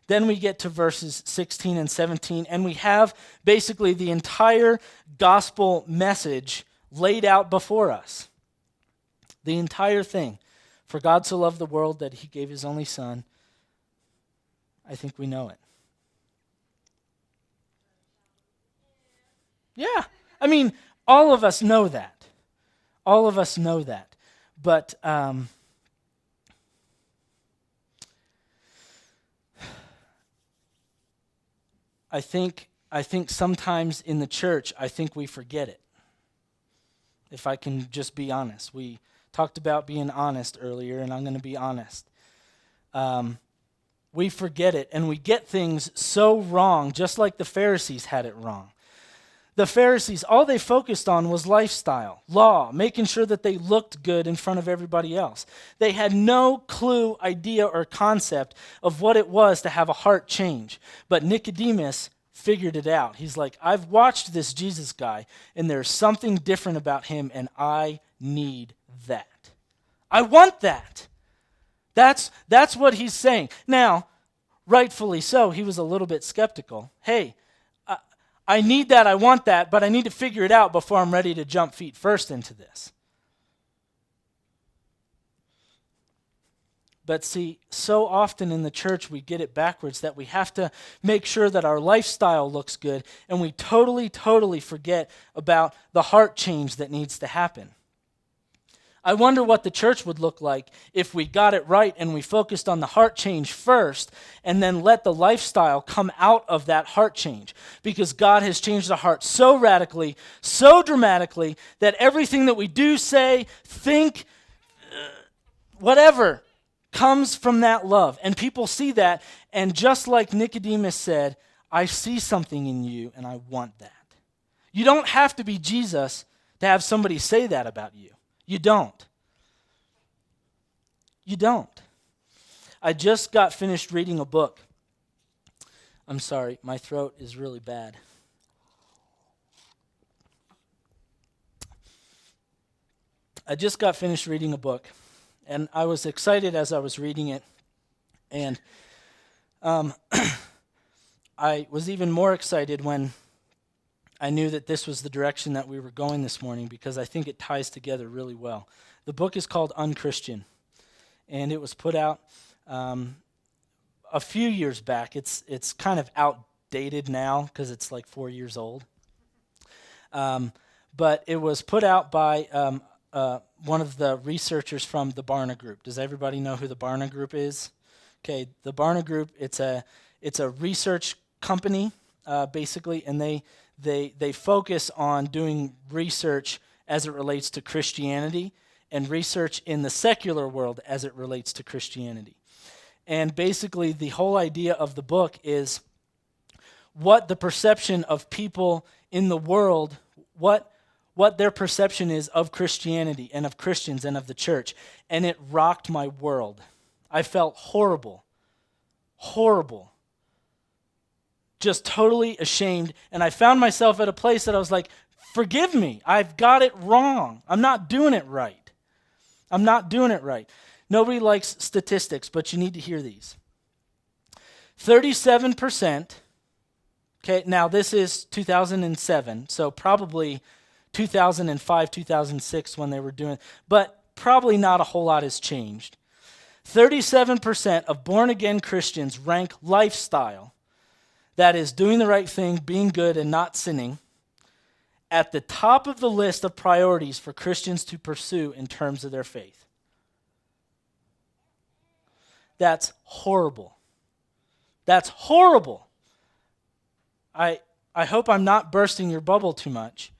Then we get to verses 16 and 17, and we have basically the entire gospel message laid out before us. The entire thing. For God so loved the world that he gave his only son. I think we know it. Yeah. I mean, all of us know that. All of us know that. But I think sometimes in the church, I think we forget it. If I can just be honest. We talked about being honest earlier, and I'm going to be honest. We forget it, and we get things so wrong, just like the Pharisees had it wrong. The Pharisees, all they focused on was lifestyle, law, making sure that they looked good in front of everybody else. They had no clue, idea, or concept of what it was to have a heart change. But Nicodemus figured it out. He's like, I've watched this Jesus guy, and there's something different about him, and I need that. I want that. That's what he's saying. Now, rightfully so, he was a little bit skeptical. Hey, I need that, I want that, but I need to figure it out before I'm ready to jump feet first into this. But see, so often in the church we get it backwards that we have to make sure that our lifestyle looks good, and we totally forget about the heart change that needs to happen. I wonder what the church would look like if we got it right and we focused on the heart change first and then let the lifestyle come out of that heart change. Because God has changed our heart so radically, so dramatically, that everything that we do, say, think, whatever, comes from that love. And people see that, and just like Nicodemus said, I see something in you and I want that. You don't have to be Jesus to have somebody say that about you. You don't. You don't. I just got finished reading a book. I'm sorry, my throat is really bad. I just got finished reading a book, and I was excited as I was reading it, and I was even more excited when I knew that this was the direction that we were going this morning, because I think it ties together really well. The book is called Unchristian, and it was put out a few years back. It's kind of outdated now because it's like 4 years old. But it was put out by one of the researchers from the Barna Group. Does everybody know who the Barna Group is? Okay, the Barna Group, it's a research company, basically, and they focus on doing research as it relates to Christianity and research in the secular world as it relates to Christianity. And basically the whole idea of the book is what the perception of people in the world, what their perception is of Christianity and of Christians and of the church. And it rocked my world. I felt horrible. Just totally ashamed, and I found myself at a place that I was like, forgive me, I've got it wrong. I'm not doing it right. Nobody likes statistics, but you need to hear these. 37%, okay, now this is 2007, so probably 2005, 2006 when they were doing, but probably not a whole lot has changed. 37% of born-again Christians rank lifestyle, that is, doing the right thing, being good, and not sinning, at the top of the list of priorities for Christians to pursue in terms of their faith. That's horrible. That's horrible. I hope I'm not bursting your bubble too much,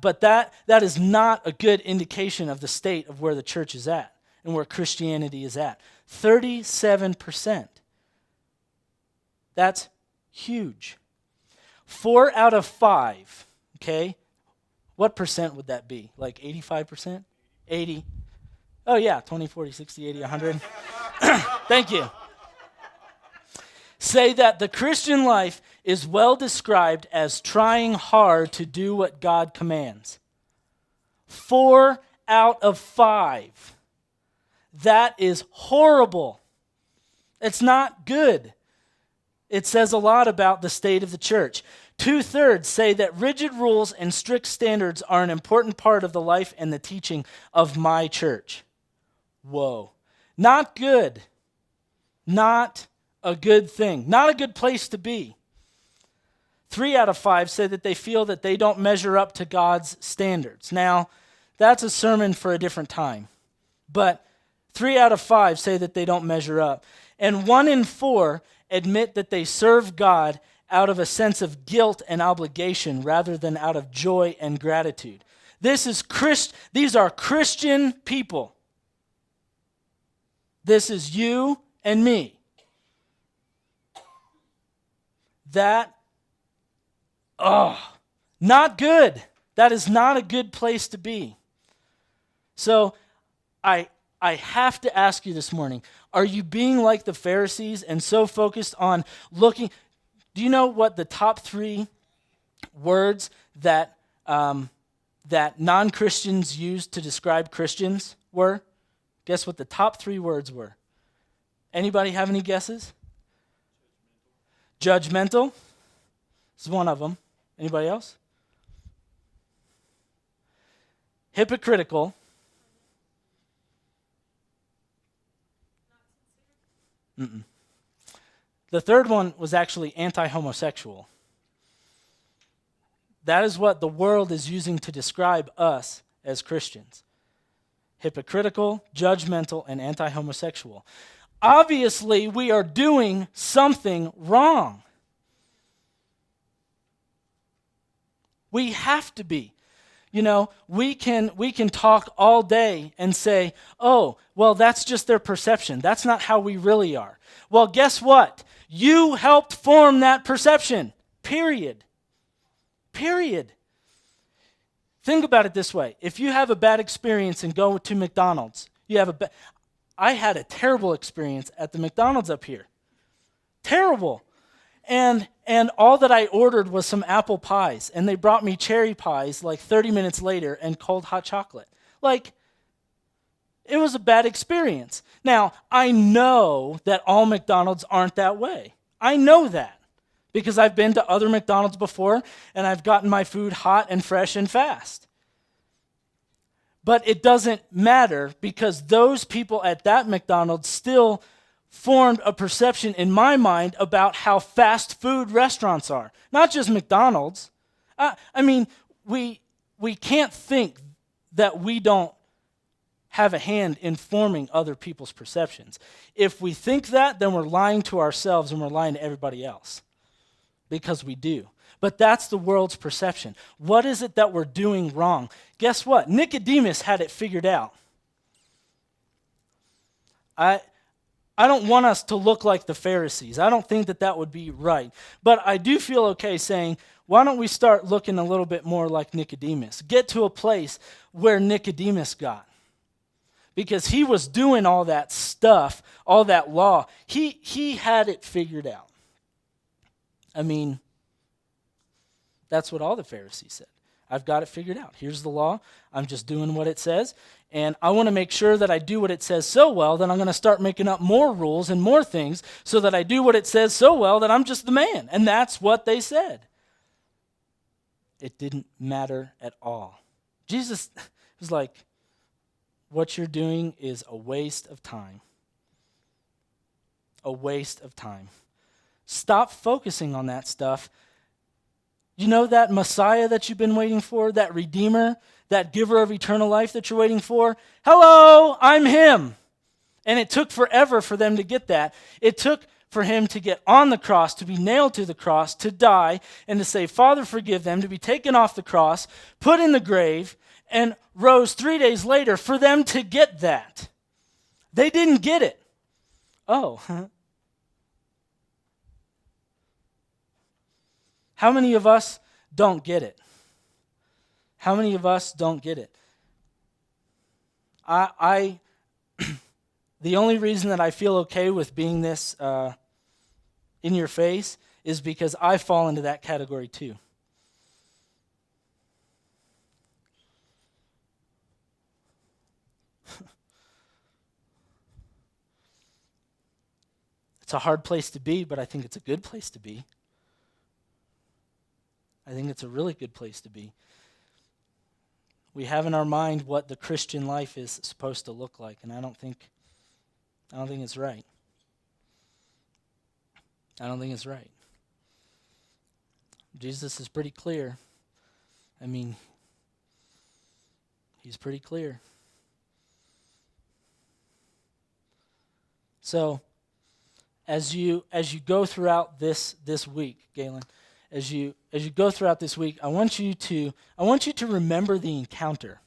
but that is not a good indication of the state of where the church is at and where Christianity is at. 37%. That's huge. 4 out of 5, okay? What percent would that be? Like 85%? 80? Oh yeah, 20, 40, 60, 80, 100. Thank you. Say that the Christian life is well described as trying hard to do what God commands. 4 out of 5. That is horrible. It's not good. It says a lot about the state of the church. 2/3 say that rigid rules and strict standards are an important part of the life and the teaching of my church. Whoa. Not good. Not a good thing. Not a good place to be. 3 out of 5 say that they feel that they don't measure up to God's standards. Now, that's a sermon for a different time. But 3 out of 5 say that they don't measure up. And 1 in 4 admit that they serve God out of a sense of guilt and obligation rather than out of joy and gratitude. These are Christian people. This is you and me. Not good. That is not a good place to be. So I have to ask you this morning, are you being like the Pharisees and so focused on looking? Do you know what the top 3 words that non-Christians use to describe Christians were? Guess what the top 3 words were? Anybody have any guesses? Judgmental. This is one of them. Anybody else? Hypocritical. The third one was actually anti-homosexual. That is what the world is using to describe us as Christians. Hypocritical, judgmental, and anti-homosexual. Obviously, we are doing something wrong. We have to be. You know, we can talk all day and say, oh, well, that's just their perception. That's not how we really are. Well, guess what? You helped form that perception. Period. Think about it this way. If you have a bad experience and go to McDonald's, I had a terrible experience at the McDonald's up here. Terrible. And all that I ordered was some apple pies, and they brought me cherry pies like 30 minutes later and cold hot chocolate. Like, it was a bad experience. Now, I know that all McDonald's aren't that way. I know that because I've been to other McDonald's before, and I've gotten my food hot and fresh and fast. But it doesn't matter because those people at that McDonald's still formed a perception in my mind about how fast food restaurants are. Not just McDonald's. We can't think that we don't have a hand in forming other people's perceptions. If we think that, then we're lying to ourselves and we're lying to everybody else. Because we do. But that's the world's perception. What is it that we're doing wrong? Guess what? Nicodemus had it figured out. I don't want us to look like the Pharisees. I don't think that would be right. But I do feel okay saying, why don't we start looking a little bit more like Nicodemus? Get to a place where Nicodemus got. Because he was doing all that stuff, all that law. He had it figured out. I mean, that's what all the Pharisees said. I've got it figured out. Here's the law. I'm just doing what it says. And I want to make sure that I do what it says so well that I'm going to start making up more rules and more things so that I do what it says so well that I'm just the man. And that's what they said. It didn't matter at all. Jesus was like, what you're doing is a waste of time. A waste of time. Stop focusing on that stuff. You know that Messiah that you've been waiting for, that Redeemer, that giver of eternal life that you're waiting for? Hello, I'm him. And it took forever for them to get that. It took for him to get on the cross, to be nailed to the cross, to die, and to say, Father, forgive them, to be taken off the cross, put in the grave, and rose 3 days later for them to get that. They didn't get it. Oh, how many of us don't get it? How many of us don't get it? The only reason that I feel okay with being this in your face is because I fall into that category too. It's a hard place to be, but I think it's a good place to be. I think it's a really good place to be. We have in our mind what the Christian life is supposed to look like, and I don't think it's right. I don't think it's right. Jesus is pretty clear. I mean, he's pretty clear. So, as you go throughout this week, Galen, as you go throughout this week, I want you to remember the encounter.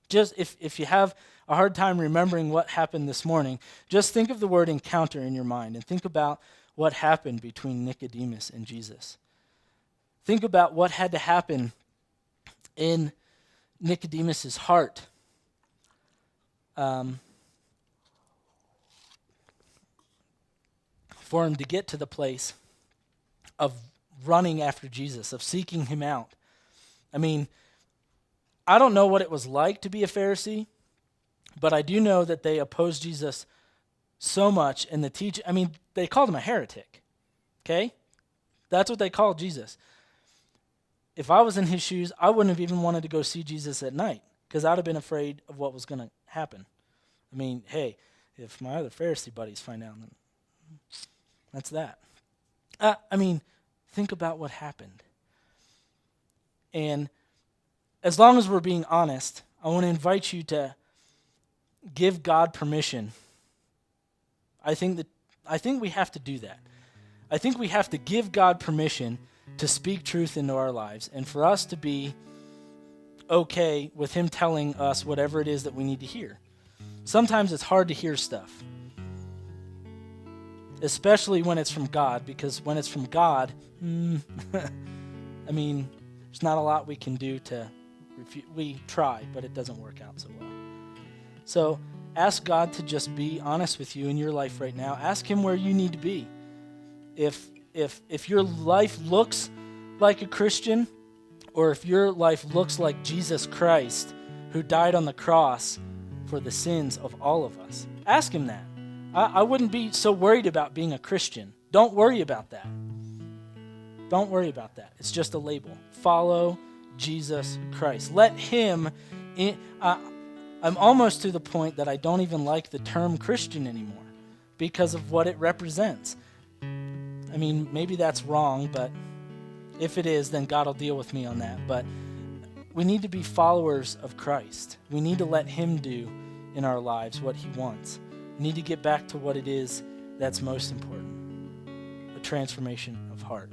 Just if you have a hard time remembering what happened this morning, just think of the word encounter in your mind and think about what happened between Nicodemus and Jesus. Think about what had to happen in Nicodemus's heart. For him to get to the place of running after Jesus, of seeking him out. I mean, I don't know what it was like to be a Pharisee, but I do know that they opposed Jesus so much, and they called him a heretic, okay? That's what they called Jesus. If I was in his shoes, I wouldn't have even wanted to go see Jesus at night, because I'd have been afraid of what was going to happen. I mean, hey, if my other Pharisee buddies find out, then that's that. Think about what happened. And as long as we're being honest, I want to invite you to give God permission. I think we have to do that. I think we have to give God permission to speak truth into our lives and for us to be okay with him telling us whatever it is that we need to hear. Sometimes it's hard to hear stuff, especially when it's from God, because when it's from God, there's not a lot we can do to refute. We try, but it doesn't work out so well. So ask God to just be honest with you in your life right now. Ask him where you need to be. If your life looks like a Christian, or if your life looks like Jesus Christ, who died on the cross for the sins of all of us, ask him that. I wouldn't be so worried about being a Christian. Don't worry about that. Don't worry about that. It's just a label. Follow Jesus Christ. Let him in. I'm almost to the point that I don't even like the term Christian anymore because of what it represents. Maybe that's wrong, but if it is, then God will deal with me on that. But we need to be followers of Christ. We need to let him do in our lives what he wants. We need to get back to what it is that's most important, a transformation of heart.